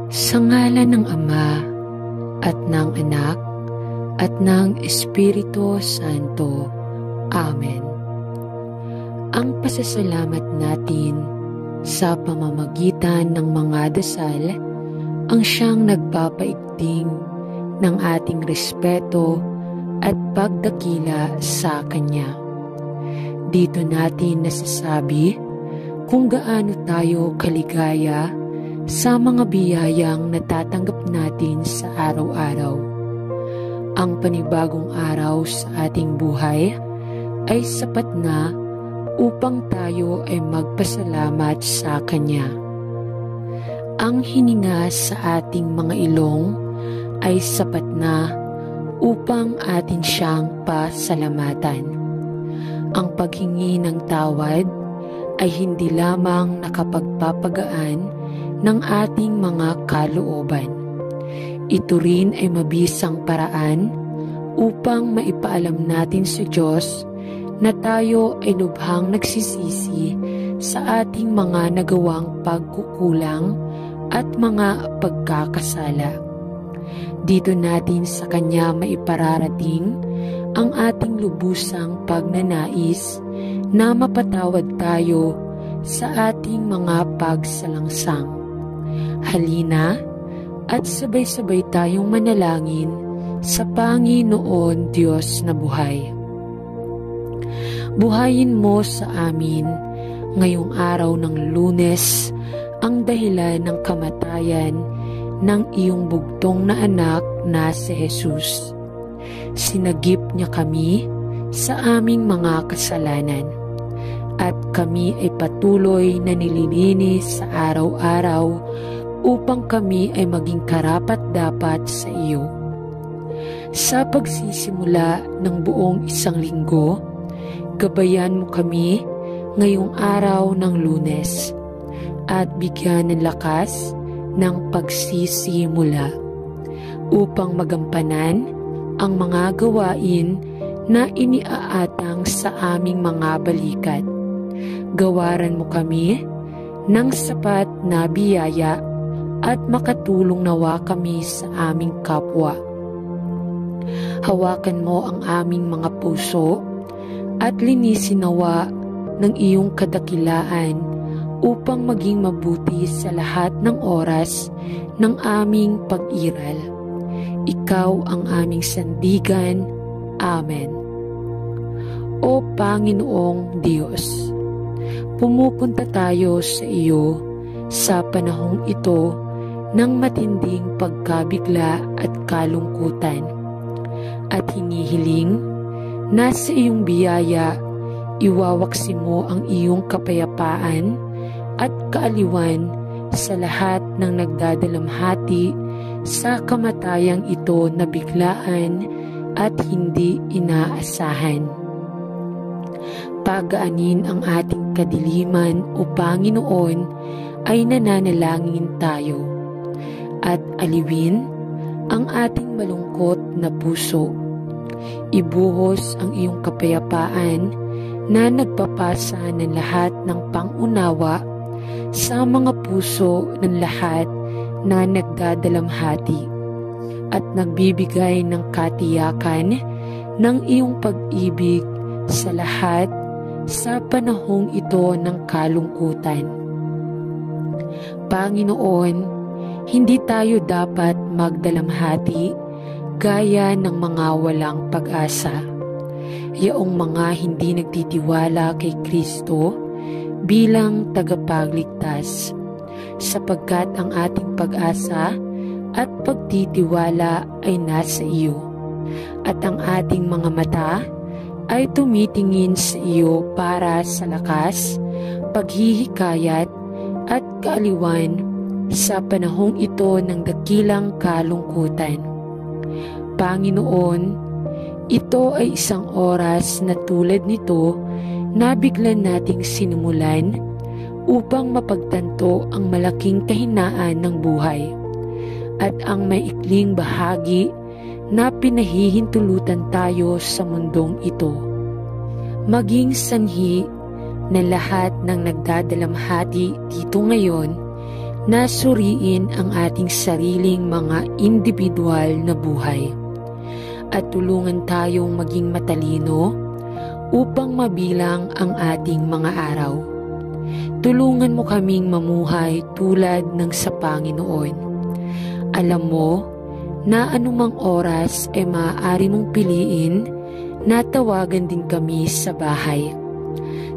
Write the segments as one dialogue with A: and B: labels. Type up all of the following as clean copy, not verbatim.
A: Sa ngalan ng Ama at ng Anak at ng Espiritu Santo. Amen. Ang pasasalamat natin sa pamamagitan ng mga dasal ang siyang nagpapaigting ng ating respeto at pagdakila sa Kanya. Dito natin nasasabi kung gaano tayo kaligaya sa mga biyayang natatanggap natin sa araw-araw. Ang panibagong araw sa ating buhay ay sapat na upang tayo ay magpasalamat sa Kanya. Ang hininga sa ating mga ilong ay sapat na upang atin siyang pasalamatan. Ang paghingi ng tawad ay hindi lamang nakapagpapagaan ng ating mga kalooban. Ito rin ay mabisang paraan upang maipaalam natin sa Diyos na tayo ay lubhang nagsisisi sa ating mga nagawang pagkukulang at mga pagkakasala. Dito natin sa Kanya maipararating ang ating lubusang pagnanais na mapatawad tayo sa ating mga pagsalangsang. Halina at sabay-sabay tayong manalangin sa Panginoon Diyos na buhay. Buhayin mo sa amin ngayong araw ng Lunes ang dahilan ng kamatayan ng iyong bugtong na anak na si Jesus. Sinagip niya kami sa aming mga kasalanan at kami ay patuloy na nililinis sa araw-araw upang kami ay maging karapat-dapat sa iyo. Sa pagsisimula ng buong isang linggo, gabayan mo kami ngayong araw ng Lunes at bigyan ng lakas ng pagsisimula upang magampanan ang mga gawain na iniaatang sa aming mga balikat. Gawaran mo kami ng sapat na biyaya at makatulong nawa kami sa aming kapwa. Hawakan mo ang aming mga puso at linisin nawa ng iyong kadakilaan upang maging mabuti sa lahat ng oras ng aming pag-iral. Ikaw ang aming sandigan. Amen. O Panginoong Diyos, pumupunta tayo sa iyo sa panahong ito ng matinding pagkabigla at kalungkutan at hinihiling na sa iyong biyaya iwawaksi mo ang iyong kapayapaan at kaaliwan sa lahat ng nagdadalamhati sa kamatayang ito na biglaan at hindi inaasahan. Pagaanin ang ating kadiliman o Panginoon ay nananalangin tayo at aliwin ang ating malungkot na puso. Ibuhos ang iyong kapayapaan na nagpapasa ng lahat ng pangunawa sa mga puso ng lahat na nagdadalamhati at nagbibigay ng katiyakan ng iyong pag-ibig sa lahat sa panahong ito ng kalungkutan. Panginoon, hindi tayo dapat magdalamhati gaya ng mga walang pag-asa. Yaong mga hindi nagtitiwala kay Kristo bilang tagapagligtas, sapagkat ang ating pag-asa at pagtitiwala ay nasa iyo, at ang ating mga mata ay tumitingin sa iyo para sa lakas, paghihikayat at kaaliwan sa panahong ito ng dakilang kalungkutan. Panginoon, ito ay isang oras na tulad nito na biglan nating sinimulan upang mapagtanto ang malaking kahinaan ng buhay at ang maikling bahagi na pinahihintulutan tayo sa mundong ito. Maging sanhi na lahat ng nagdadalamhati dito ngayon na suriin ang ating sariling mga individual na buhay at tulungan tayong maging matalino upang mabilang ang ating mga araw. Tulungan mo kaming mamuhay tulad ng sa Panginoon. Alam mo na anumang oras ay maaari mong piliin na tawagan din kami sa bahay.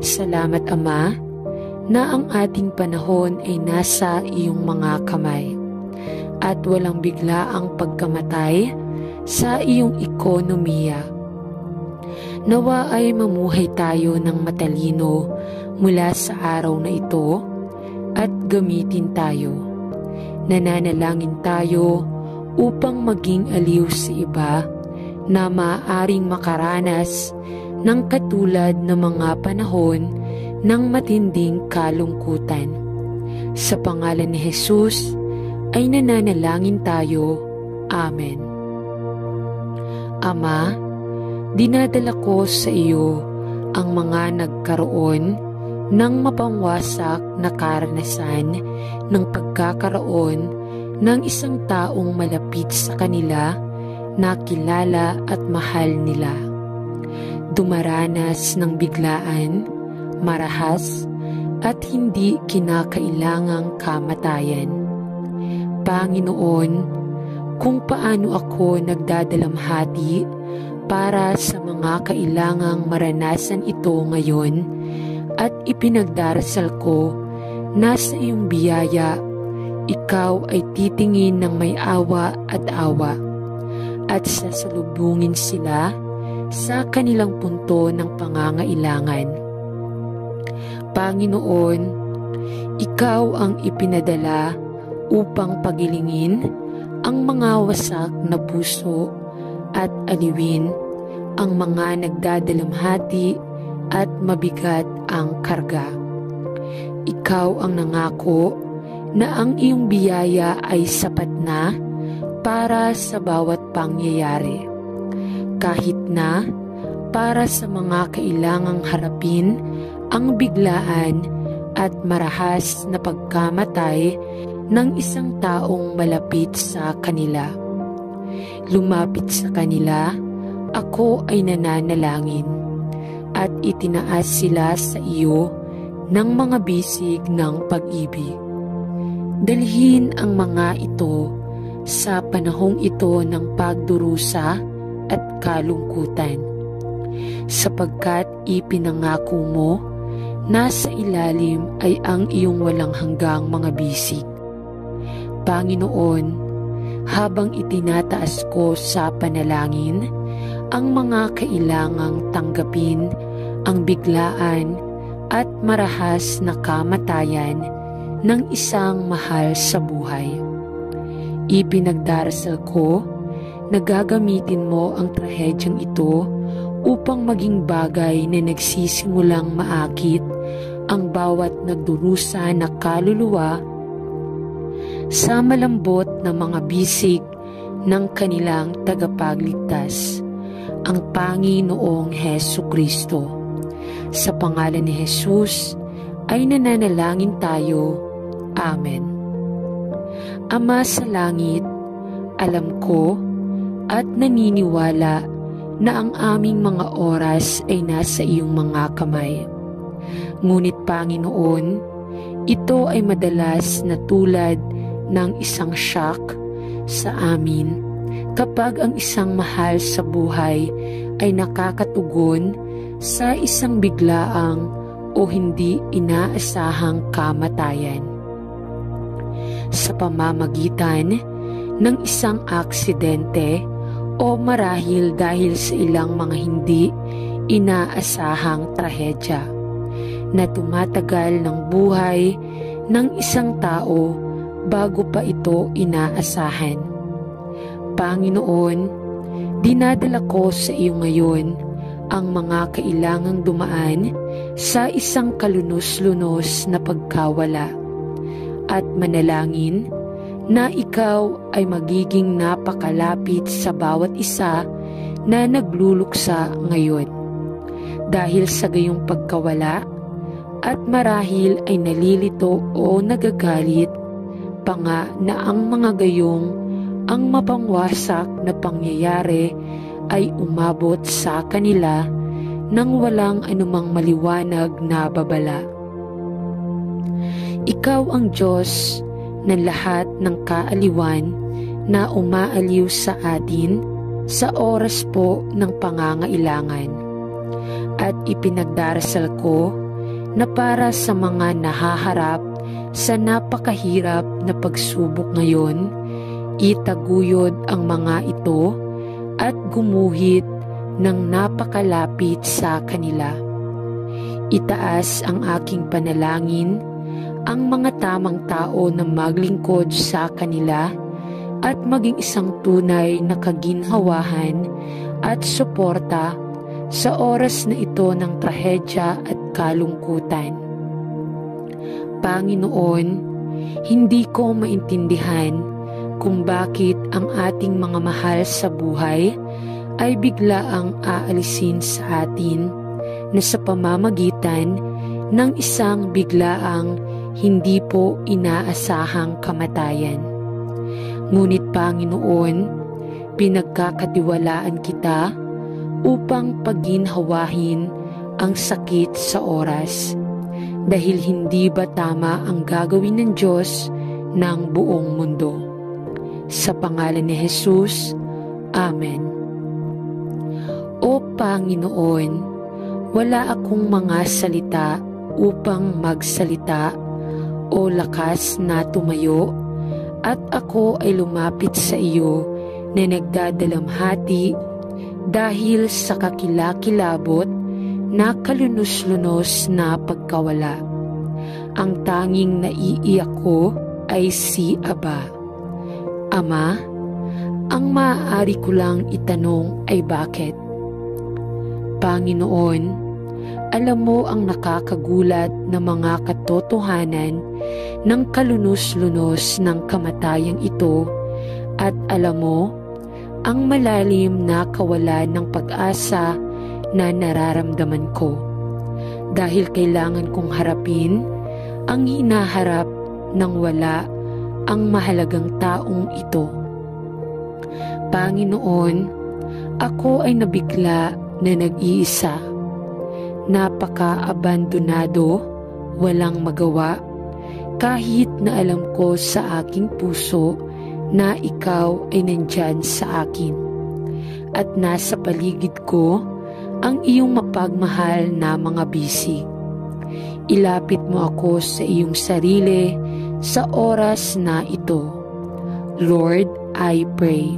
A: Salamat Ama na ang ating panahon ay nasa iyong mga kamay at walang biglaang pagkamatay sa iyong ekonomiya. Nawa ay mamuhay tayo ng matalino mula sa araw na ito at gamitin tayo. Nananalangin tayo upang maging aliw sa iba na maaaring makaranas ng katulad ng mga panahon ng matinding kalungkutan. Sa pangalan ni Jesus ay nananalangin tayo. Amen. Ama, dinadala ko sa iyo ang mga nagkaroon ng mapangwasak na karanasan ng pagkakaroon ng isang taong malapit sa kanila na kilala at mahal nila. Dumaranas ng biglaan, marahas at hindi kinakailangang kamatayan. Panginoon, kung paano ako nagdadalamhati para sa mga kailangang maranasan ito ngayon at ipinagdarasal ko na sa iyong biyaya, ikaw ay titingin ng may awa at sasalubungin sila sa kanilang punto ng pangangailangan. Panginoon, ikaw ang ipinadala upang pagilingin ang mga wasak na puso at aliwin ang mga nagdadalamhati at mabigat ang karga. Ikaw ang nangako na ang iyong biyaya ay sapat na para sa bawat pangyayari, kahit na para sa mga kailangang harapin ang biglaan at marahas na pagkamatay ng isang taong malapit sa kanila. Lumapit sa kanila, ako ay nananalangin at itinaas sila sa iyo ng mga bisig ng pag-ibig. Dalhin ang mga ito sa panahong ito ng pagdurusa at kalungkutan, sapagkat ipinangako mo na sa ilalim ay ang iyong walang hanggang mga bisig. Panginoon, habang itinataas ko sa panalangin ang mga kailangang tanggapin ang biglaan at marahas na kamatayan ng isang mahal sa buhay, ipinagdarasal ko na gagamitin mo ang trahedyang ito upang maging bagay na nagsisimulang maakit ang bawat nagdurusa na kaluluwa sa malambot na mga bisig ng kanilang tagapagligtas, ang Panginoong Hesukristo. Sa pangalan ni Jesus ay nananalangin tayo. Amen. Ama sa langit, alam ko at naniniwala na ang aming mga oras ay nasa iyong mga kamay. Ngunit Panginoon, ito ay madalas na tulad ng isang shock sa amin kapag ang isang mahal sa buhay ay nakakatugon sa isang biglaang o hindi inaasahang kamatayan. Sa pamamagitan ng isang aksidente o marahil dahil sa ilang mga hindi inaasahang trahedya na tumatagal ng buhay ng isang tao bago pa ito inaasahan. Panginoon, dinadala ko sa iyo ngayon ang mga kailangang dumaan sa isang kalunos-lunos na pagkawala at manalangin na ikaw ay magiging napakalapit sa bawat isa na nagluluksa ngayon. Dahil sa gayong pagkawala at marahil ay nalilito o nagagalit, pa nga na ang mga gayong ang mapangwasak na pangyayari ay umabot sa kanila nang walang anumang maliwanag na babala. Ikaw ang Diyos ng lahat ng kaaliwan na umaaliw sa atin sa oras po ng pangangailangan. At ipinagdarasal ko na para sa mga nahaharap sa napakahirap na pagsubok ngayon, itaguyod ang mga ito at gumuhit ng napakalapit sa kanila. Itaas ang aking panalangin ang mga tamang tao na maglingkod sa kanila at maging isang tunay na kaginhawahan at suporta sa oras na ito ng trahedya at kalungkutan. Panginoon, hindi ko maintindihan kung bakit ang ating mga mahal sa buhay ay biglaang aalisin sa atin na sa pamamagitan ng isang biglaang hindi po inaasahang kamatayan. Ngunit Panginoon, pinagkakatiwalaan kita upang paginhawahin ang sakit sa oras, dahil hindi ba tama ang gagawin ng Diyos ng buong mundo? Sa pangalan ni Jesus, Amen. O Panginoon, wala akong mga salita upang magsalita o lakas na tumayo, at ako ay lumapit sa iyo na nagdadalamhati dahil sa kakilakilabot na kalunos-lunos na pagkawala. Ang tanging naiiyak ko ay si Aba. Ama, ang maaari ko lang itanong ay bakit? Panginoon, alam mo ang nakakagulat na mga katotohanan ng kalunos-lunos ng kamatayang ito, at alam mo ang malalim na kawalan ng pag-asa na nararamdaman ko, dahil kailangan kong harapin ang hinaharap ng wala ang mahalagang taong ito. Panginoon, ako ay nabigla na nag-iisa, napaka-abandonado, walang magawa, kahit na alam ko sa aking puso na ikaw ay nandyan sa akin, at nasa paligid ko ang iyong mapagmahal na mga bisig. Ilapit mo ako sa iyong sarili sa oras na ito. Lord, I pray,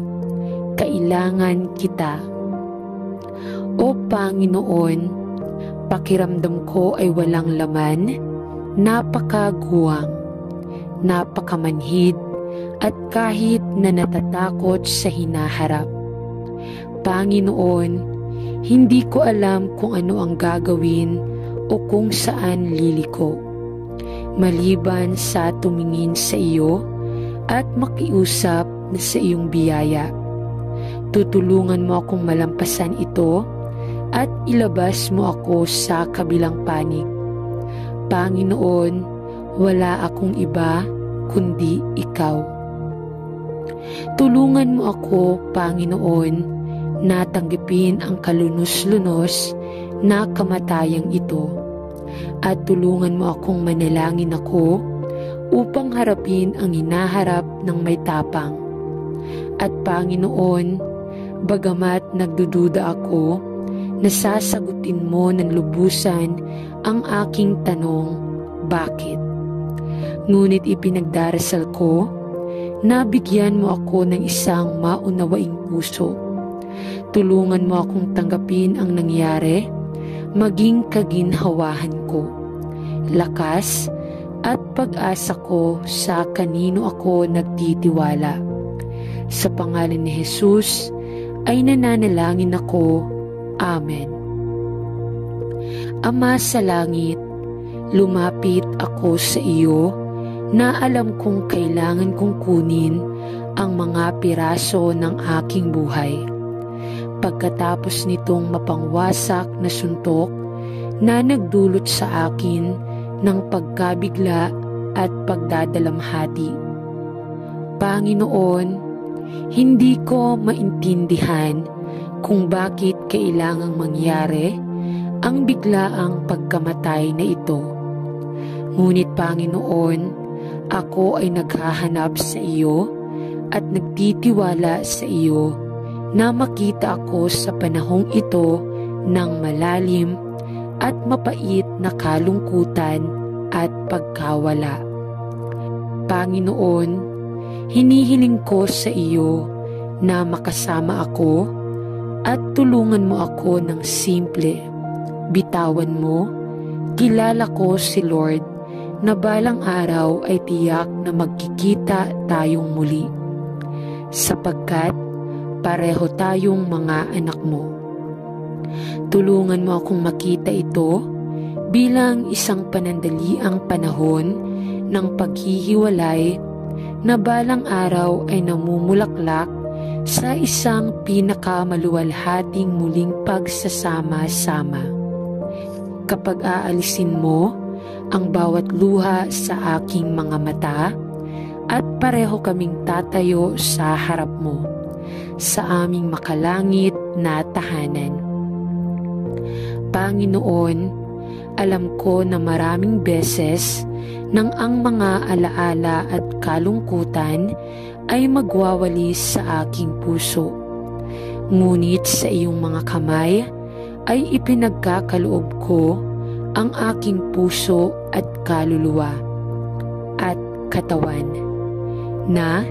A: kailangan kita. O Panginoon, pakiramdam ko ay walang laman, napakaguwang, napakamanhid, at kahit na natatakot sa hinaharap. Panginoon, hindi ko alam kung ano ang gagawin o kung saan liliko, maliban sa tumingin sa iyo at makiusap na sa iyong biyaya. Tutulungan mo akong malampasan ito at ilabas mo ako sa kabilang panig. Panginoon, wala akong iba kundi ikaw. Tulungan mo ako, Panginoon, na tanggapin ang kalunos-lunos na kamatayang ito, at tulungan mo akong manalangin ako upang harapin ang hinaharap ng may tapang. At Panginoon, bagamat nagdududa ako, nasasagutin mo ng lubusan ang aking tanong, bakit? Ngunit ipinagdarasal ko na bigyan mo ako ng isang maunawaing puso. Tulungan mo akong tanggapin ang nangyari, maging kaginhawahan ko, lakas at pag-asa ko sa kanino ako nagtitiwala. Sa pangalan ni Jesus ay nananalangin ako. Amen. Ama sa langit, lumapit ako sa iyo na alam kong kailangan kong kunin ang mga piraso ng aking buhay. Pagkatapos nitong mapangwasak na suntok na nagdulot sa akin ng pagkabigla at pagdadalamhati, Panginoon, hindi ko maintindihan kung bakit kailangang mangyari ang biglaang pagkamatay na ito. Ngunit Panginoon, ako ay naghahanap sa iyo at nagtitiwala sa iyo na makita ako sa panahong ito ng malalim at mapait na kalungkutan at pagkawala. Panginoon, hinihiling ko sa iyo na makasama ako at tulungan mo ako ng simple. Bitawan mo, kilala ko si Lord na balang araw ay tiyak na magkikita tayong muli, sapagkat pareho tayong mga anak mo. Tulungan mo akong makita ito bilang isang panandaliang panahon ng paghihiwalay na balang araw ay namumulaklak sa isang pinakamaluwalhating muling pagsasama-sama. Kapag aalisin mo ang bawat luha sa aking mga mata at pareho kaming tatayo sa harap mo, sa aming makalangit na tahanan. Panginoon, alam ko na maraming beses nang ang mga alaala at kalungkutan ay magwawalis sa aking puso. Ngunit sa iyong mga kamay ay ipinagkakaloob ko ang aking puso at kaluluwa at katawan na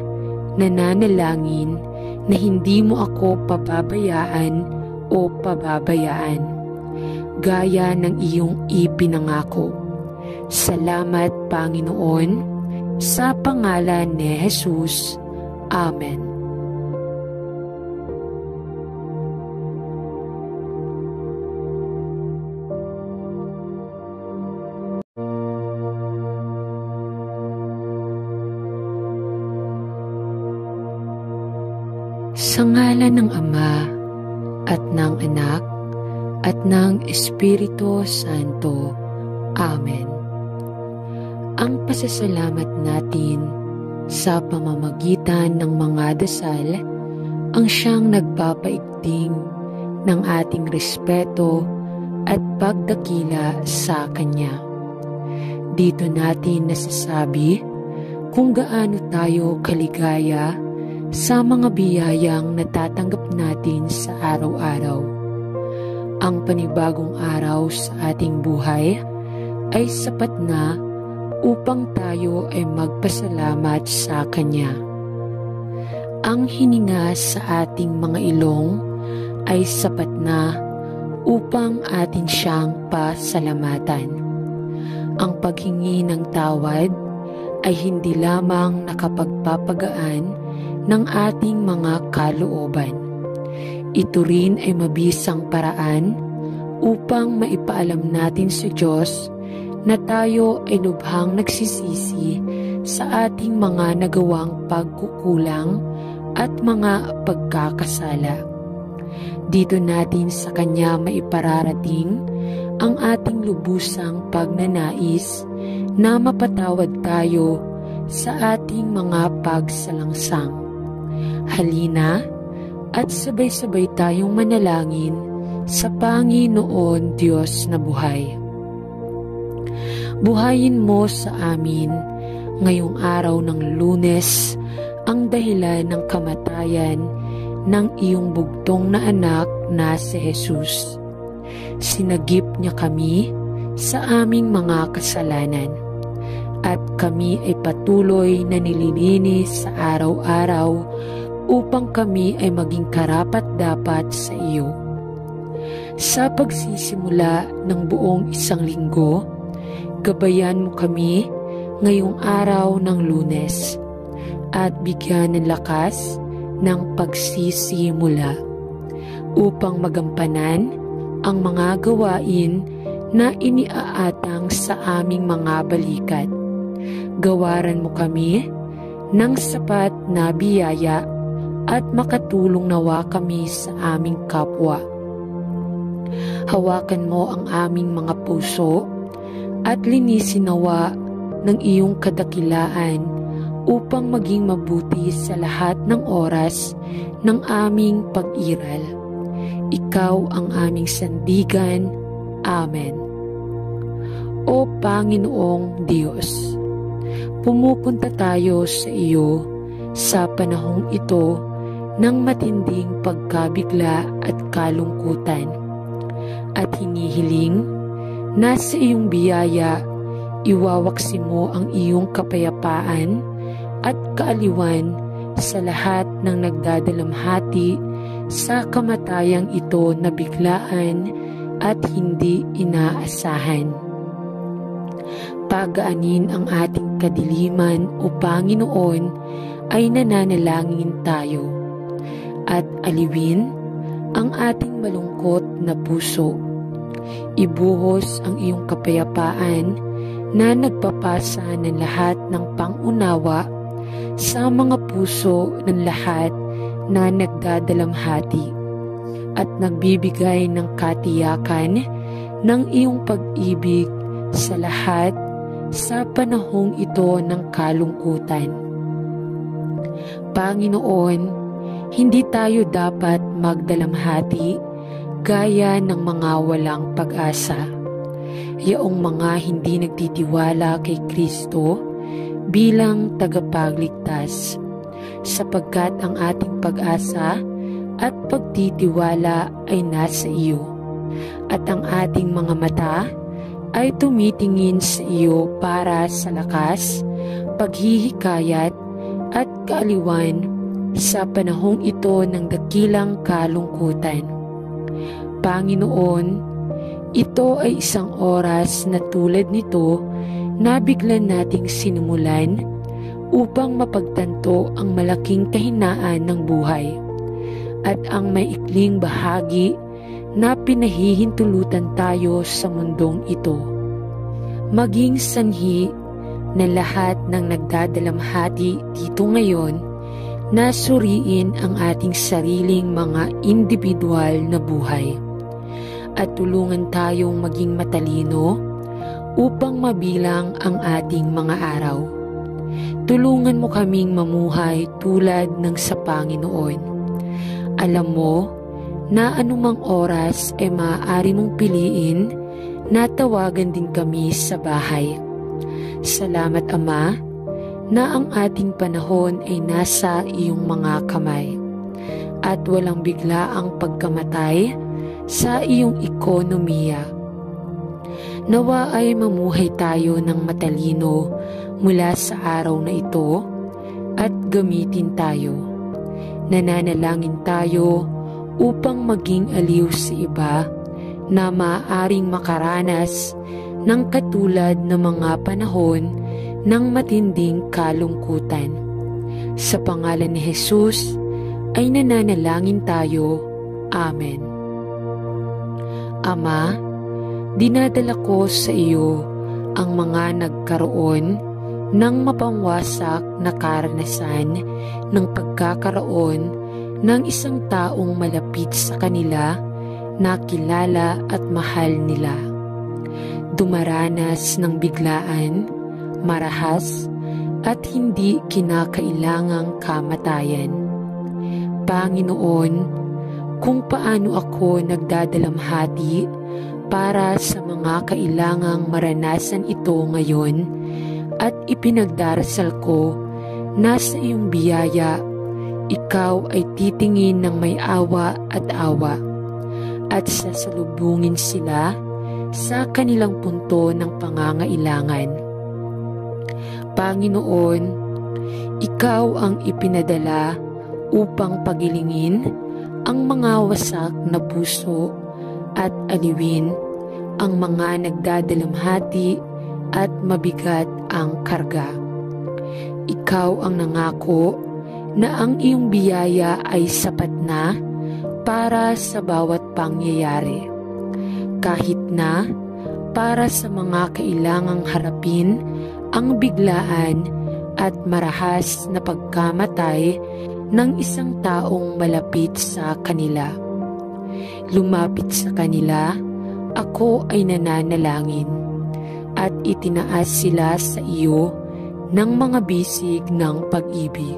A: nananalangin na hindi mo ako pababayaan o pababayaan, gaya ng iyong ipinangako. Salamat, Panginoon, sa pangalan ni Jesus. Amen. Sa ngalan ng Ama at ng Anak at ng Espiritu Santo. Amen. Ang pasasalamat natin sa pamamagitan ng mga dasal ang siyang nagpapaigting ng ating respeto at pagdakila sa Kanya. Dito natin nasasabi kung gaano tayo kaligaya sa mga biyayang natatanggap natin sa araw-araw. Ang panibagong araw sa ating buhay ay sapat na upang tayo ay magpasalamat sa Kanya. Ang hininga sa ating mga ilong ay sapat na upang atin siyang pasalamatan. Ang paghingi ng tawad ay hindi lamang nakapagpapagaan ng ating mga kalooban. Ito rin ay mabisang paraan upang maipaalam natin sa Diyos na tayo ay lubhang nagsisisi sa ating mga nagawang pagkukulang at mga pagkakasala. Dito natin sa Kanya maipararating ang ating lubusang pagnanais na mapatawad tayo sa ating mga pagsalangsang. Halina at sabay-sabay tayong manalangin sa Panginoon Diyos na buhay. Buhayin mo sa amin ngayong araw ng Lunes ang dahilan ng kamatayan ng iyong bugtong na anak na si Jesus. Sinagip niya kami sa aming mga kasalanan at kami ay patuloy na nililinis sa araw-araw upang kami ay maging karapat-dapat sa iyo. Sa pagsisimula ng buong isang linggo, gabayan mo kami ngayong araw ng Lunes at bigyan ng lakas ng pagsisimula upang magampanan ang mga gawain na iniaatang sa aming mga balikat. Gawaran mo kami ng sapat na biyaya at makatulong nawa kami sa aming kapwa. Hawakan mo ang aming mga puso at linisin nawa ng iyong kadakilaan upang maging mabuti sa lahat ng oras ng aming pag-iral. Ikaw ang aming sandigan. Amen. O Panginoong Diyos, pumupunta tayo sa iyo sa panahong ito ng matinding pagkabigla at kalungkutan, at hinihiling na sa iyong biyaya iwawaksi mo ang iyong kapayapaan at kaaliwan sa lahat ng nagdadalamhati sa kamatayang ito na biglaan at hindi inaasahan. Pagaanin ang ating kadiliman, o Panginoon, ay nananalangin tayo, at aliwin ang ating malungkot na puso. Ibuhos ang iyong kapayapaan na nagpapasa ng lahat ng pangunawa sa mga puso ng lahat na nagdadalamhati, at nagbibigay ng katiyakan ng iyong pag-ibig sa lahat sa panahong ito ng kalungkutan. Panginoon, hindi tayo dapat magdalamhati gaya ng mga walang pag-asa, yaong mga hindi nagtitiwala kay Kristo bilang tagapagligtas, sapagkat ang ating pag-asa at pagtitiwala ay nasa iyo, at ang ating mga mata ay tumitingin sa iyo para sa lakas, paghihikayat at kaaliwan sa panahong ito ng dakilang kalungkutan. Panginoon, ito ay isang oras na tulad nito na biglan nating sinimulan upang mapagtanto ang malaking kahinaan ng buhay at ang maikling bahagi na pinahihintulutan tayo sa mundong ito. Maging sanhi na lahat ng nagdadalamhati dito ngayon na suriin ang ating sariling mga individual na buhay at tulungan tayong maging matalino upang mabilang ang ating mga araw. Tulungan mo kaming mamuhay tulad ng sa Panginoon. Alam mo na anumang oras ay maaari mong piliin na tawagan din kami sa bahay. Salamat, Ama, na ang ating panahon ay nasa iyong mga kamay at walang biglaang pagkamatay sa iyong ekonomiya. Nawa ay mamuhay tayo ng matalino mula sa araw na ito at gamitin tayo. Nananalangin tayo upang maging aliw sa iba na maaaring makaranas ng katulad ng mga panahon ng matinding kalungkutan. Sa pangalan ni Jesus ay nananalangin tayo. Amen. Ama, dinadala ko sa iyo ang mga nagkaroon ng mapangwasak na karanasan ng pagkakaroon ng isang taong malapit sa kanila na kilala at mahal nila. Dumaranas ng biglaan, marahas at hindi kinakailangang kamatayan. Panginoon, kung paano ako nagdadalamhati para sa mga kailangang maranasan ito ngayon at ipinagdarasal ko na sa iyong biyaya, ikaw ay titingin ng may awa at sasalubungin sila sa kanilang punto ng pangangailangan. Panginoon, ikaw ang ipinadala upang pagilingin ang mga wasak na puso at aliwin ang mga nagdadalamhati at mabigat ang karga. Ikaw ang nangako na ang iyong biyaya ay sapat na para sa bawat pangyayari, kahit na para sa mga kailangang harapin ang biglaan at marahas na pagkamatay ng isang taong malapit sa kanila. Lumapit sa kanila, ako ay nananalangin at itinaas sila sa iyo ng mga bisig ng pag-ibig.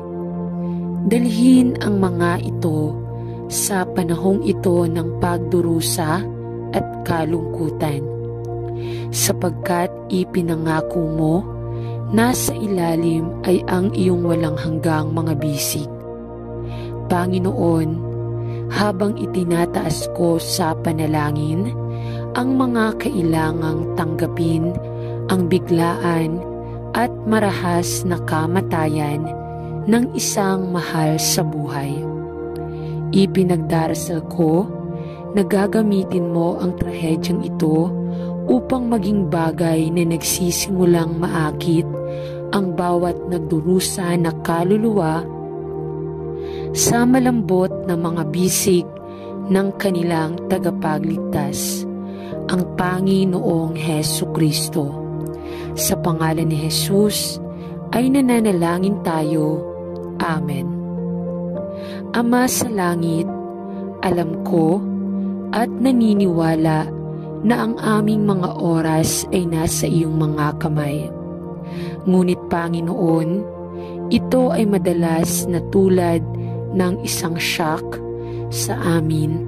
A: Dalhin ang mga ito sa panahong ito ng pagdurusa at kalungkutan, sapagkat ipinangako mo na sa ilalim ay ang iyong walang hanggang mga bisig. Panginoon, habang itinataas ko sa panalangin ang mga kailangang tanggapin ang biglaan at marahas na kamatayan ng isang mahal sa buhay, ipinagdarasal ko na gagamitin mo ang trahedyang ito upang maging bagay na nagsisimulang maakit ang bawat nagdurusa na kaluluwa sa malambot na mga bisig ng kanilang tagapagligtas, ang Panginoong Hesukristo. Sa pangalan ni Jesus ay nananalangin tayo. Amen. Ama sa langit, alam ko at naniniwala na ang aming mga oras ay nasa iyong mga kamay. Ngunit Panginoon, ito ay madalas na tulad ng isang shock sa amin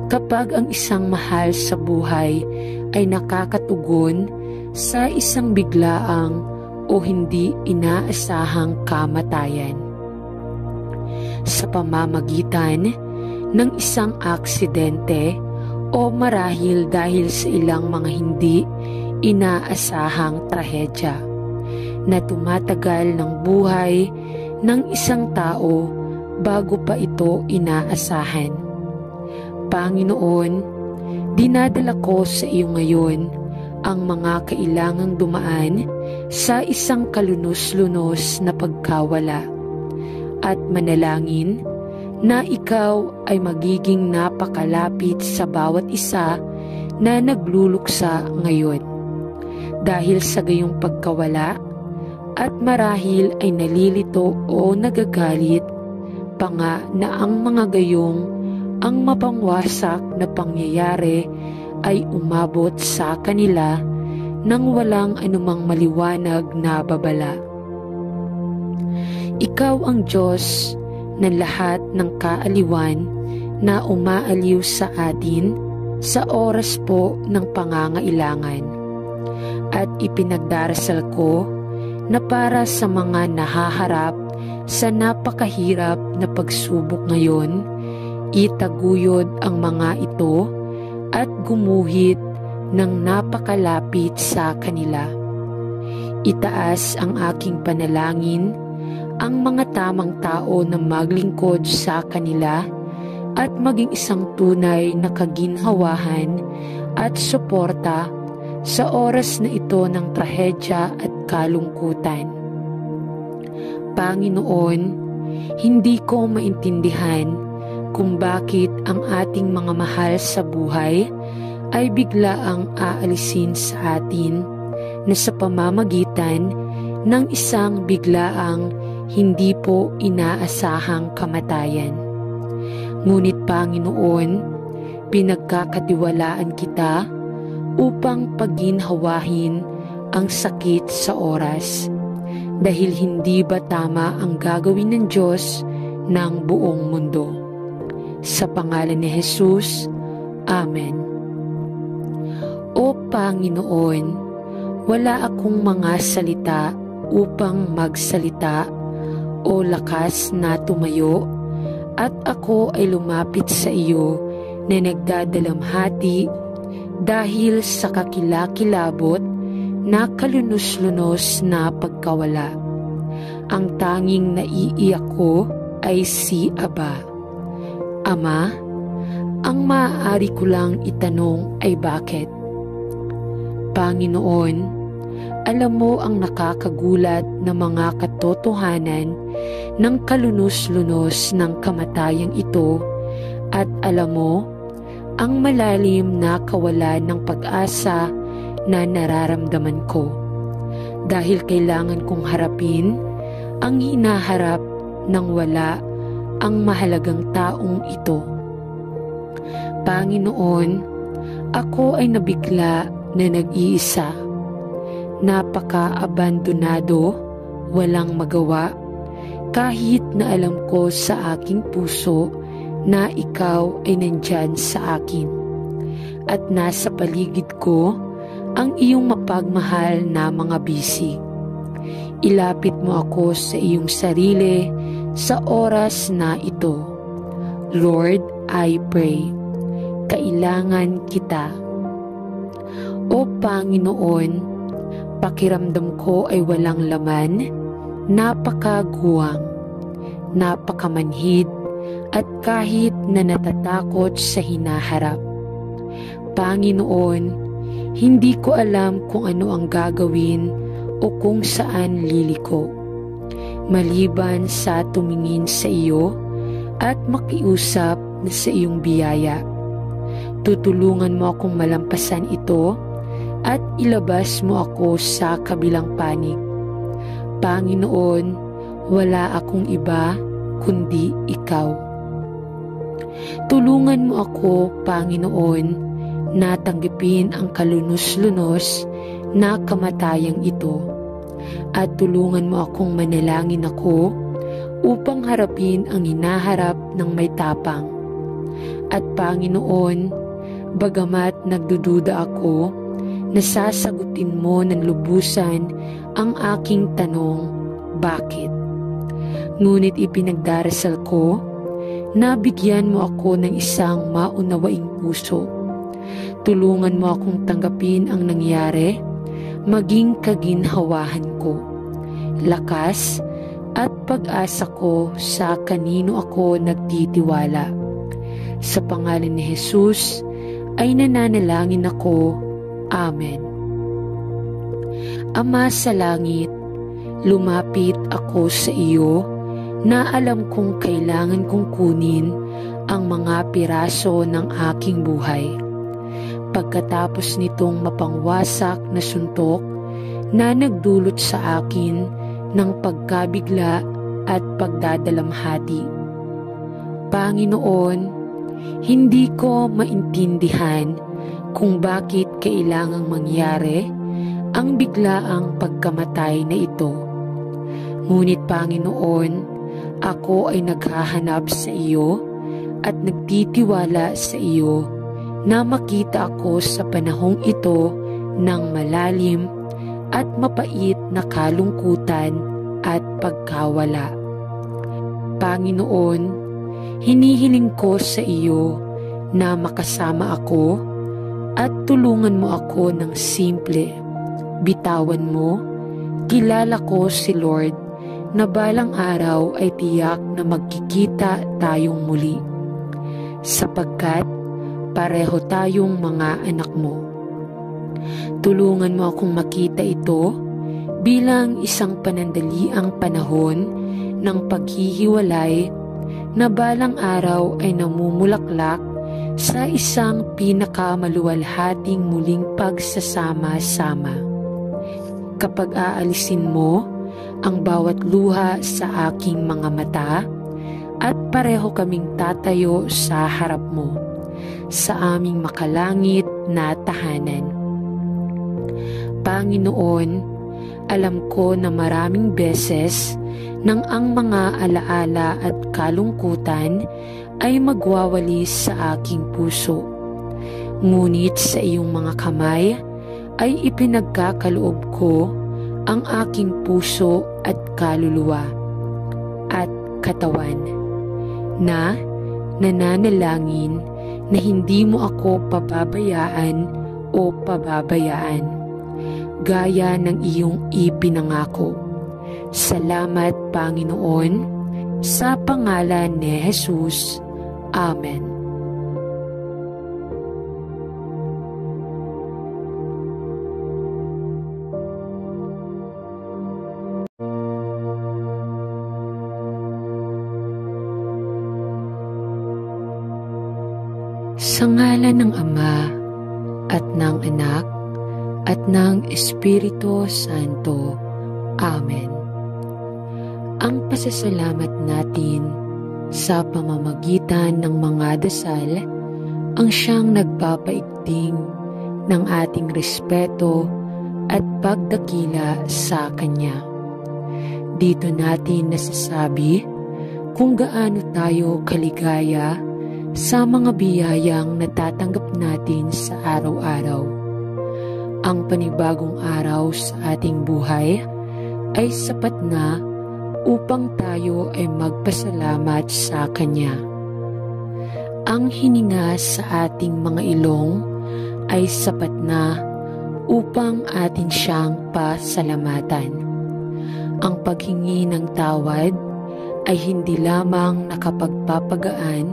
A: kapag ang isang mahal sa buhay ay nakakatugon sa isang biglaang o hindi inaasahang kamatayan. Sa pamamagitan ng isang aksidente o marahil dahil sa ilang mga hindi inaasahang trahedya na tumatagal ng buhay ng isang tao bago pa ito inaasahan. Panginoon, dinadala ko sa iyo ngayon ang mga kailangang dumaan sa isang kalunos-lunos na pagkawala at manalangin na ikaw ay magiging napakalapit sa bawat isa na nagluluksa ngayon. Dahil sa gayong pagkawala at marahil ay nalilito o nagagalit pa nga na ang mga gayong ang mapangwasak na pangyayari ay umabot sa kanila nang walang anumang maliwanag na babala. Ikaw ang Diyos ng lahat ng kaaliwan na umaaliw sa atin sa oras po ng pangangailangan. At ipinagdarasal ko na para sa mga nahaharap sa napakahirap na pagsubok ngayon, itaguyod ang mga ito at gumuhit ng napakalapit sa kanila. Itaas ang aking panalangin ang mga tamang tao na maglingkod sa kanila at maging isang tunay na kaginhawahan at suporta sa oras na ito ng trahedya at kalungkutan. Panginoon, hindi ko maintindihan kung bakit ang ating mga mahal sa buhay ay biglaang aalisin sa atin na sa pamamagitan ng isang biglaang hindi po inaasahang kamatayan. Ngunit Panginoon, pinagkakatiwalaan kita upang paginhawahin ang sakit sa oras, dahil hindi ba tama ang gagawin ng Diyos ng buong mundo? Sa pangalan ni Jesus, Amen. O Panginoon, wala akong mga salita upang magsalita o lakas na tumayo, at ako ay lumapit sa iyo na nagdadalamhati dahil sa kakilakilabot na kalunos-lunos na pagkawala. Ang tanging naiiyak ko ay si Aba. Ama, ang maaari ko lang itanong ay bakit? Panginoon, alam mo ang nakakagulat na mga katotohanan ng kalunos-lunos ng kamatayang ito, at alam mo ang malalim na kawalan ng pag-asa na nararamdaman ko, dahil kailangan kong harapin ang hinaharap ng wala ang mahalagang taong ito. Panginoon, ako ay nabigla na nag-iisa, napaka-abandonado walang magawa, kahit na alam ko sa aking puso na ikaw ay nandyan sa akin at nasa paligid ko ang iyong mapagmahal na mga bisig. Ilapit mo ako sa iyong sarili sa oras na ito. Lord, I pray, kailangan kita. O Panginoon, pakiramdam ko ay walang laman, napakaguwang, napakamanhid, at kahit na natatakot sa hinaharap. Panginoon, hindi ko alam kung ano ang gagawin o kung saan liliko, maliban sa tumingin sa iyo at makiusap na sa iyong biyaya. Tutulungan mo akong malampasan ito at ilabas mo ako sa kabilang panig. Panginoon, wala akong iba kundi ikaw. Tulungan mo ako, Panginoon, na tanggapin ang kalunos-lunos na kamatayang ito, at tulungan mo akong manalangin ako upang harapin ang hinaharap ng may tapang. At Panginoon, bagamat nagdududa ako, nasasagutin mo ng lubusan ang aking tanong, bakit? Ngunit ipinagdarasal ko na bigyan mo ako ng isang maunawaing puso. Tulungan mo akong tanggapin ang nangyari, maging kaginhawahan ko, lakas at pag-asa ko sa kanino ako nagtitiwala. Sa pangalan ni Jesus ay nananalangin ako. Amen. Ama sa langit, lumapit ako sa iyo na alam kong kailangan kong kunin ang mga piraso ng aking buhay. Pagkatapos nitong mapangwasak na suntok na nagdulot sa akin ng pagkabigla at pagdadalamhati. Panginoon, hindi ko maintindihan kung bakit kailangang mangyari ang biglaang pagkamatay na ito. Ngunit Panginoon, ako ay naghahanap sa iyo at nagtitiwala sa iyo na makita ako sa panahong ito ng malalim at mapait na kalungkutan at pagkawala. Panginoon, hinihiling ko sa iyo na makasama ako at tulungan mo ako ng simple. Bitawan mo, kilala ko si Lord na balang araw ay tiyak na magkikita tayong muli, sapagkat pareho tayong mga anak mo. Tulungan mo akong makita ito bilang isang panandaliang panahon ng paghihiwalay na balang araw ay namumulaklak sa isang pinakamaluwalhating muling pagsasama-sama. Kapag aalisin mo ang bawat luha sa aking mga mata at pareho kaming tatayo sa harap mo, sa aming makalangit na tahanan. Panginoon, alam ko na maraming beses nang ang mga alaala at kalungkutan ay magwawalis sa aking puso. Ngunit sa iyong mga kamay ay ipinagkakaloob ko ang aking puso at kaluluwa at katawan na nananalangin na hindi mo ako pababayaan o pababayaan, gaya ng iyong ipinangako. Salamat, Panginoon, sa pangalan ni Jesus. Amen. Sa ngalan ng Ama at ng Anak at ng Espiritu Santo. Amen. Ang pasasalamat natin sa pamamagitan ng mga dasal ang siyang nagpapaigting ng ating respeto at pagdakila sa Kanya. Dito natin nasasabi kung gaano tayo kaligaya sa mga biyayang natatanggap natin sa araw-araw. Ang panibagong araw sa ating buhay ay sapat na upang tayo ay magpasalamat sa Kanya. Ang hininga sa ating mga ilong ay sapat na upang atin siyang pasalamatan. Ang paghingi ng tawad ay hindi lamang nakapagpapagaan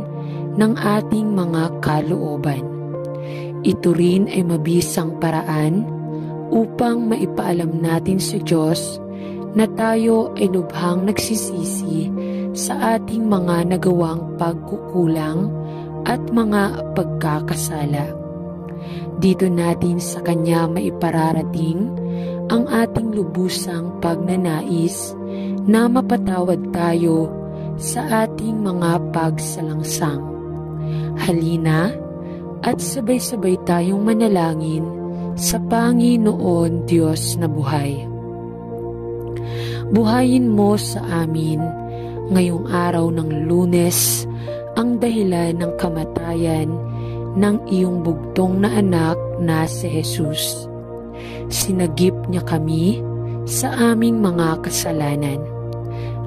A: ng ating mga kalooban. Ito rin ay mabisang paraan upang maipaalam natin sa Diyos na tayo ay lubhang nagsisisi sa ating mga nagawang pagkukulang at mga pagkakasala. Dito natin sa Kanya maipararating ang ating lubusang pagnanais na mapatawad tayo sa ating mga pagsalangsang. Halina at sabay-sabay tayong manalangin sa Panginoon Diyos na buhay. Buhayin mo sa amin ngayong araw ng Lunes ang dahilan ng kamatayan ng iyong bugtong na anak na si Jesus. Sinagip niya kami sa aming mga kasalanan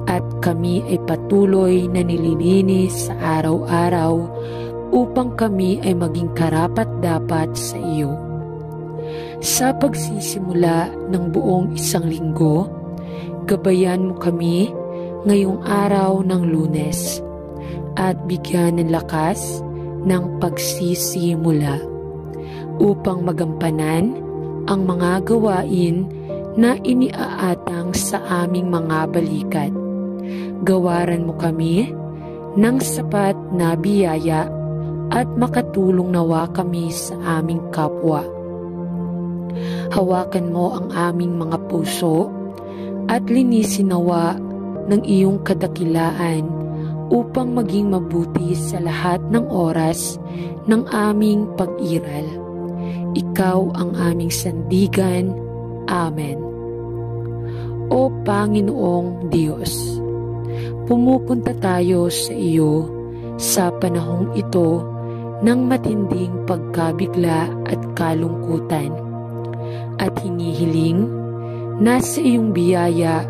A: at kami ay patuloy na nililinis sa araw-araw upang kami ay maging karapat-dapat sa iyo. Sa pagsisimula ng buong isang linggo, gabayan mo kami ngayong araw ng Lunes at bigyan ng lakas ng pagsisimula upang magampanan ang mga gawain na iniaatang sa aming mga balikat. Gawaran mo kami ng sapat na biyaya at makatulong nawa kami sa aming kapwa. Hawakan mo ang aming mga puso at linisin nawa ng iyong kadakilaan upang maging mabuti sa lahat ng oras ng aming pag-iral. Ikaw ang aming sandigan. Amen. O Panginoong Diyos, pumupunta tayo sa iyo sa panahong ito ng matinding pagkabigla at kalungkutan at hinihiling na sa iyong biyaya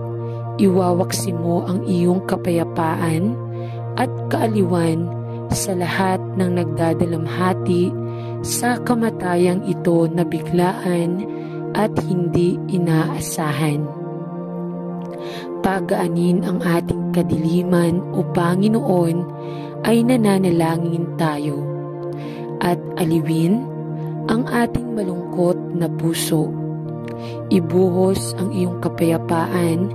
A: iwawaksi mo ang iyong kapayapaan at kaaliwan sa lahat ng nagdadalamhati sa kamatayang ito na biglaan at hindi inaasahan. Pagaanin ang ating kadiliman o Panginoon ay nananalangin tayo at aliwin ang ating malungkot na puso. Ibuhos ang iyong kapayapaan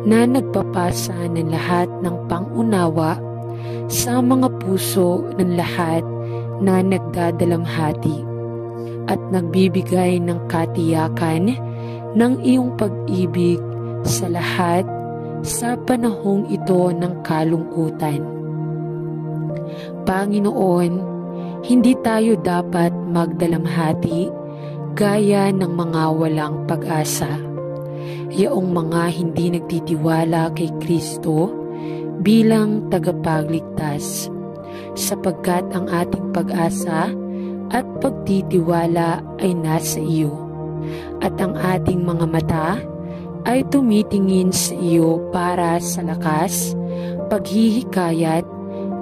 A: na nagpapasa ng lahat ng pangunawa sa mga puso ng lahat na nagdadalamhati at nagbibigay ng katiyakan ng iyong pag-ibig sa lahat sa panahong ito ng kalungkutan. Panginoon, hindi tayo dapat magdalamhati gaya ng mga walang pag-asa. Yaong mga hindi nagtitiwala kay Kristo bilang tagapagligtas, sapagkat ang ating pag-asa at pagtitiwala ay nasa iyo, at ang ating mga mata ay tumitingin sa iyo para sa lakas, paghihikayat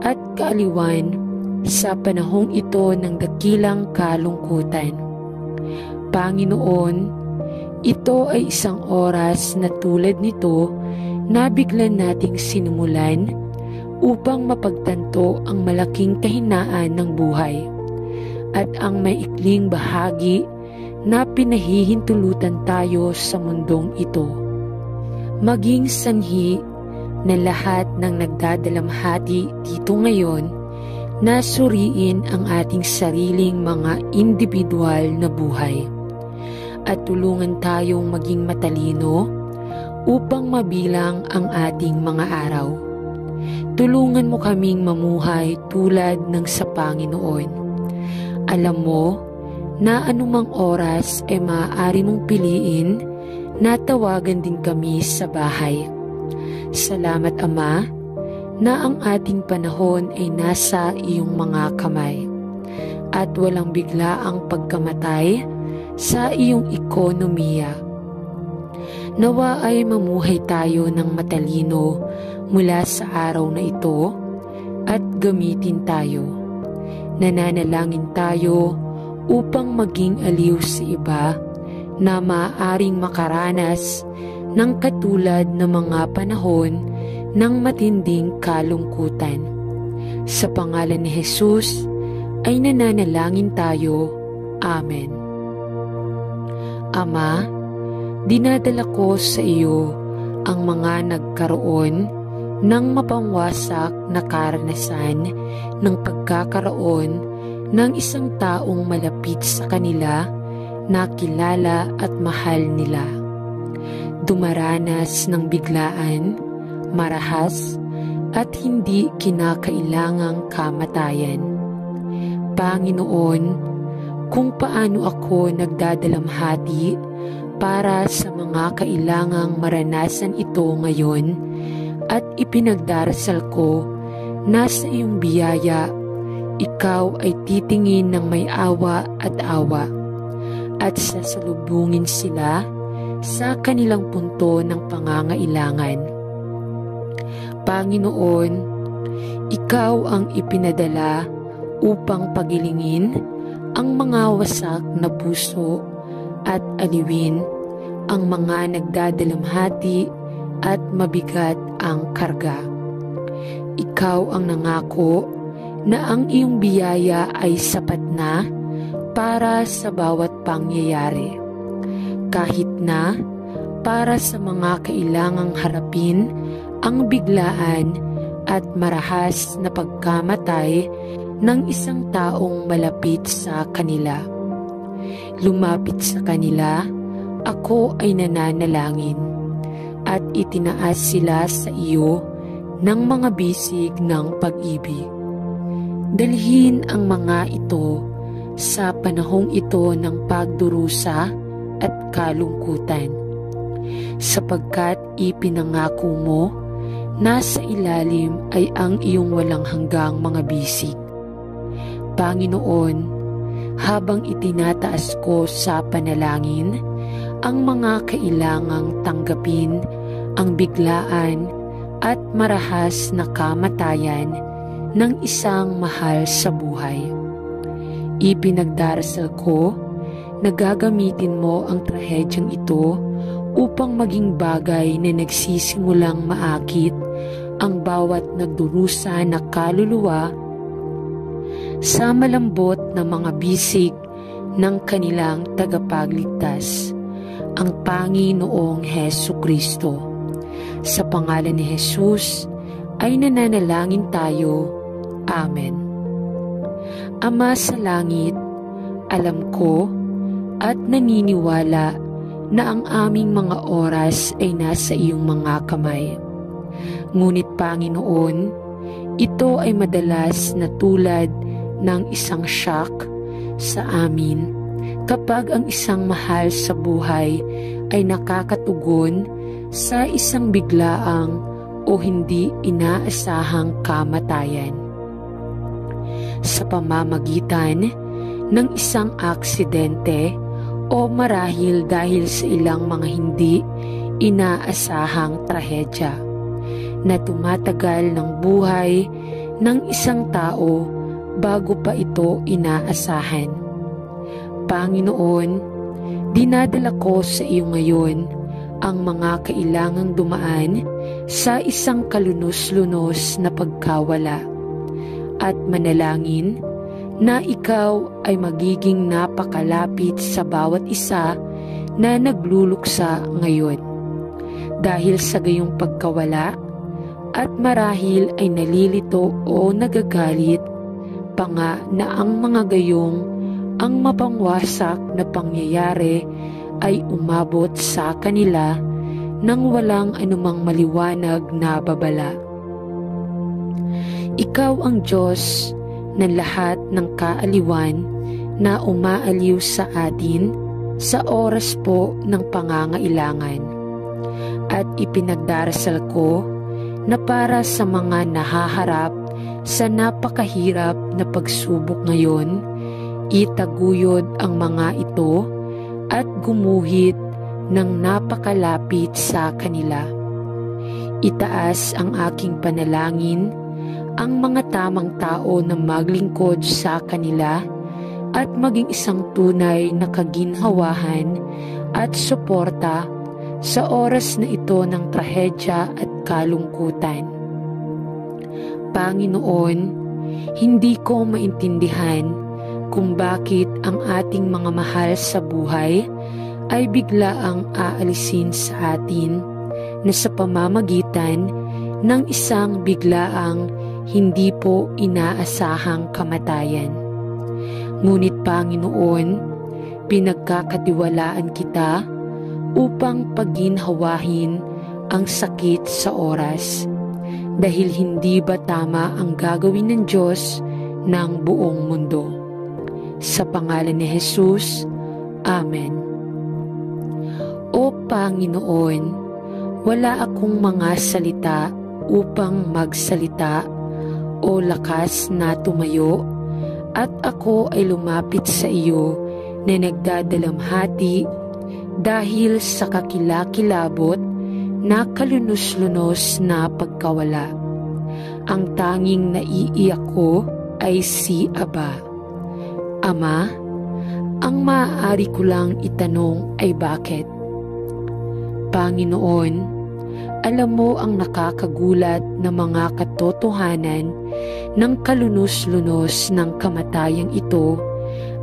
A: at kaaliwan sa panahong ito ng dakilang kalungkutan. Panginoon, ito ay isang oras na tulad nito na bigla nating sinumulan upang mapagtanto ang malaking kahinaan ng buhay at ang maikling bahagi na pinahihintulutan tayo sa mundong ito. Maging sanhi na lahat ng nagdadalamhati dito ngayon na suriin ang ating sariling mga individual na buhay at tulungan tayong maging matalino upang mabilang ang ating mga araw. Tulungan mo kaming mamuhay tulad ng sa Panginoon. Alam mo na anumang oras ay maaari mong piliin na tawagan din kami sa bahay. Salamat, Ama, na ang ating panahon ay nasa iyong mga kamay at walang biglaang pagkamatay sa iyong ekonomiya. Nawa ay mamuhay tayo ng matalino mula sa araw na ito at gamitin tayo. Nananalangin tayo upang maging aliw sa iba na maaaring makaranas ng katulad ng mga panahon ng matinding kalungkutan. Sa pangalan ni Jesus ay nananalangin tayo. Amen. Ama, dinadala ko sa iyo ang mga nagkaroon ng mapangwasak na karanasan ng pagkakaroon ng isang taong malapit sa kanila na kilala at mahal nila. Dumaranas ng biglaan, marahas, at hindi kinakailangang kamatayan. Panginoon, kung paano ako nagdadalamhati para sa mga kailangang maranasan ito ngayon at ipinagdarasal ko na sa iyong biyaya, ikaw ay titingin ng may awa at sasalubungin sila sa kanilang punto ng pangangailangan. Panginoon, ikaw ang ipinadala upang pagilingin ang mga wasak na puso at aliwin ang mga nagdadalamhati at mabigat ang karga. Ikaw ang nangako na ang iyong biyaya ay sapat na para sa bawat pangyayari, kahit na para sa mga kailangang harapin ang biglaan at marahas na pagkamatay ng isang taong malapit sa kanila. Lumapit sa kanila, ako ay nananalangin at itinaas sila sa iyo ng mga bisig ng pag-ibig. Dalhin ang mga ito sa panahong ito ng pagdurusa at kalungkutan, sapagkat ipinangako mo na sa ilalim ay ang iyong walang hanggang mga bisig. Panginoon, habang itinataas ko sa panalangin ang mga kailangang tanggapin ang biglaan at marahas na kamatayan ng isang mahal sa buhay, ipinagdarasal ko na gagamitin mo ang trahedyang ito upang maging bagay na nagsisimulang maakit ang bawat nagdurusa na kaluluwa sa malambot na mga bisig ng kanilang tagapagligtas, ang Panginoong Hesukristo. Sa pangalan ni Jesus ay nananalangin tayo. Amen. Ama sa langit, alam ko at naniniwala na ang aming mga oras ay nasa iyong mga kamay. Ngunit Panginoon, ito ay madalas na tulad ng isang shock sa amin kapag ang isang mahal sa buhay ay nakakatugon sa isang biglaang o hindi inaasahang kamatayan. Sa pamamagitan ng isang aksidente o marahil dahil sa ilang mga hindi inaasahang trahedya na tumatagal ng buhay ng isang tao bago pa ito inaasahan. Panginoon, dinadala ko sa iyo ngayon ang mga kailangang dumaan sa isang kalunos-lunos na pagkawala at manalangin na ikaw ay magiging napakalapit sa bawat isa na nagluluksa ngayon. Dahil sa gayong pagkawala at marahil ay nalilito o nagagalit pa nga na ang mga gayong ang mapangwasak na pangyayari ay umabot sa kanila nang walang anumang maliwanag na babala. Ikaw ang Diyos ng lahat ng kaaliwan na umaaliw sa atin sa oras po ng pangangailangan. At ipinagdarasal ko na para sa mga nahaharap sa napakahirap na pagsubok ngayon, itaguyod ang mga ito at gumuhit ng napakalapit sa kanila. Itaas ang aking panalangin, ang mga tamang tao na maglingkod sa kanila at maging isang tunay na kaginhawahan at suporta sa oras na ito ng trahedya at kalungkutan. Panginoon, hindi ko maintindihan kung bakit ang ating mga mahal sa buhay ay biglaang aalisin sa atin na sa pamamagitan ng isang biglaang hindi po inaasahang kamatayan. Ngunit Panginoon, pinagkakatiwalaan kita upang paginhawahin ang sakit sa oras, dahil hindi ba tama ang gagawin ng Diyos ng buong mundo? Sa pangalan ni Jesus, Amen. O Panginoon, wala akong mga salita upang magsalita o lakas na tumayo, at ako ay lumapit sa iyo na nagdadalamhati dahil sa kakilakilabot na kalunos-lunos na pagkawala. Ang tanging naiiyak ko ay si Aba. Ama, ang maaari ko lang itanong ay bakit? Panginoon, alam mo ang nakakagulat na mga katotohanan ng kalunos-lunos ng kamatayang ito,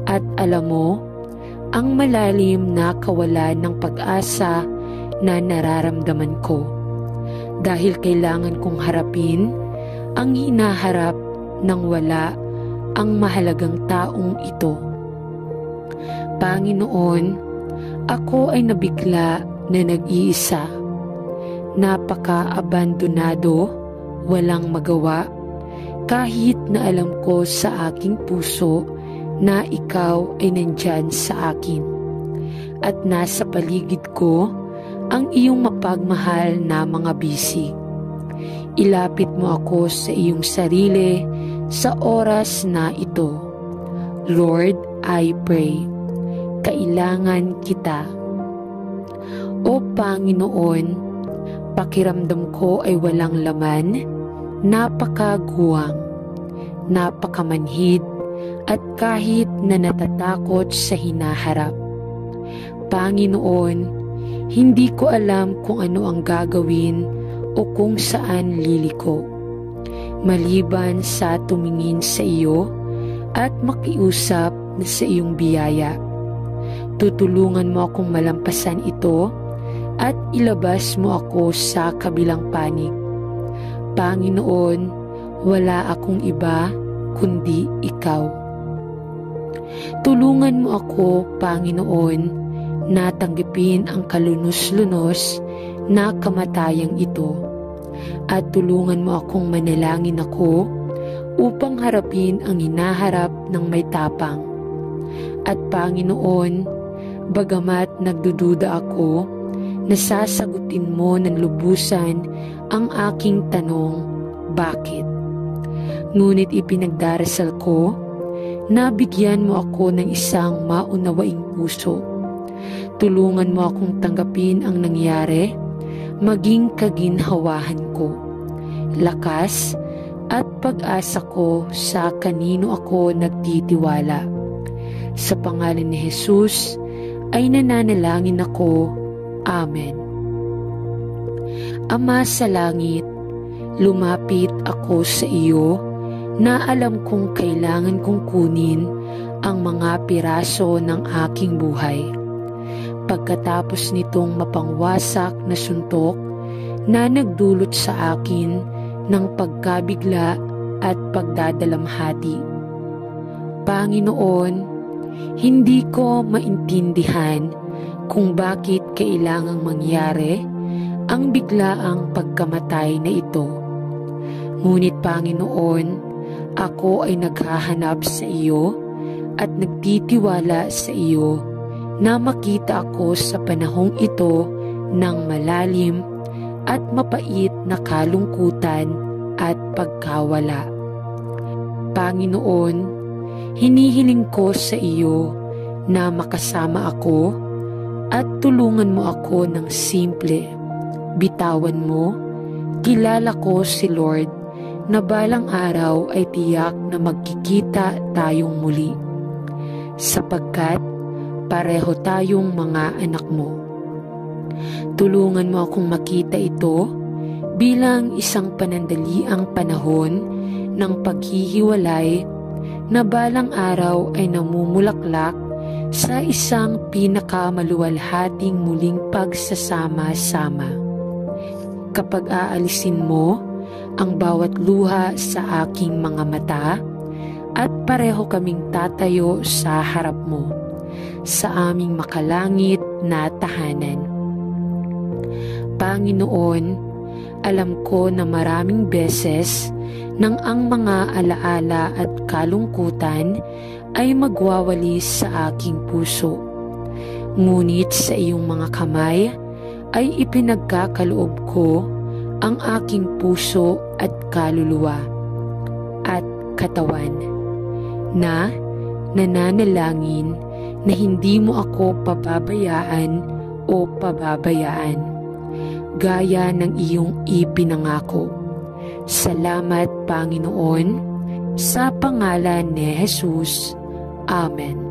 A: at alam mo ang malalim na kawalan ng pag-asa na nararamdaman ko, dahil kailangan kong harapin ang hinaharap ng wala ang mahalagang taong ito. Panginoon, ako ay nabigla na nag-iisa, napaka-abandonado, walang magawa, kahit na alam ko sa aking puso na ikaw ay nandyan sa akin, at nasa paligid ko ang iyong mapagmahal na mga bisig. Ilapit mo ako sa iyong sarili sa oras na ito. Lord, I pray, kailangan kita. O Panginoon, pakiramdam ko ay walang laman, napakaguwang, napakamanhid, at kahit na natatakot sa hinaharap. Panginoon, hindi ko alam kung ano ang gagawin o kung saan liliko, maliban sa tumingin sa iyo at makiusap sa iyong biyaya. Tutulungan mo akong malampasan ito at ilabas mo ako sa kabilang panig. Panginoon, wala akong iba kundi ikaw. Tulungan mo ako, Panginoon, na tanggapin ang kalunos-lunos na kamatayang ito, at tulungan mo akong manalangin ako upang harapin ang hinaharap ng may tapang. At Panginoon, bagamat nagdududa ako, nasasagutin mo ng lubusan ang aking tanong, bakit? Ngunit ipinagdarasal ko na bigyan mo ako ng isang maunawaing puso. Tulungan mo akong tanggapin ang nangyari, maging kaginhawahan ko, lakas at pag-asa ko sa kanino ako nagtitiwala. Sa pangalan ni Jesus ay nananalangin ako. Amen. Ama sa langit, lumapit ako sa iyo na alam kong kailangan kong kunin ang mga piraso ng aking buhay. Pagkatapos nitong mapangwasak na suntok na nagdulot sa akin ng pagkabigla at pagdadalamhati. Panginoon, hindi ko maintindihan kung bakit kailangang mangyari ang biglaang pagkamatay na ito. Ngunit Panginoon, ako ay naghahanap sa iyo at nagtitiwala sa iyo na makita ako sa panahong ito ng malalim at mapait na kalungkutan at pagkawala. Panginoon, hinihiling ko sa iyo na makasama ako at tulungan mo ako ng simple. Bitawan mo, kilala ko si Lord na balang araw ay tiyak na magkikita tayong muli, sapagkat pareho tayong mga anak mo. Tulungan mo akong makita ito bilang isang panandaliang panahon ng paghihiwalay na balang araw ay namumulaklak sa isang pinakamaluwalhating muling pagsasama-sama. Kapag aalisin mo ang bawat luha sa aking mga mata at pareho kaming tatayo sa harap mo, sa aming makalangit na tahanan. Panginoon, alam ko na maraming beses nang ang mga alaala at kalungkutan ay magwawalis sa aking puso. Ngunit sa iyong mga kamay ay ipinagkakaloob ko ang aking puso at kaluluwa at katawan na nananalangin na hindi mo ako pababayaan o pababayaan, gaya ng iyong ipinangako. Salamat, Panginoon, sa pangalan ni Jesus. Amen.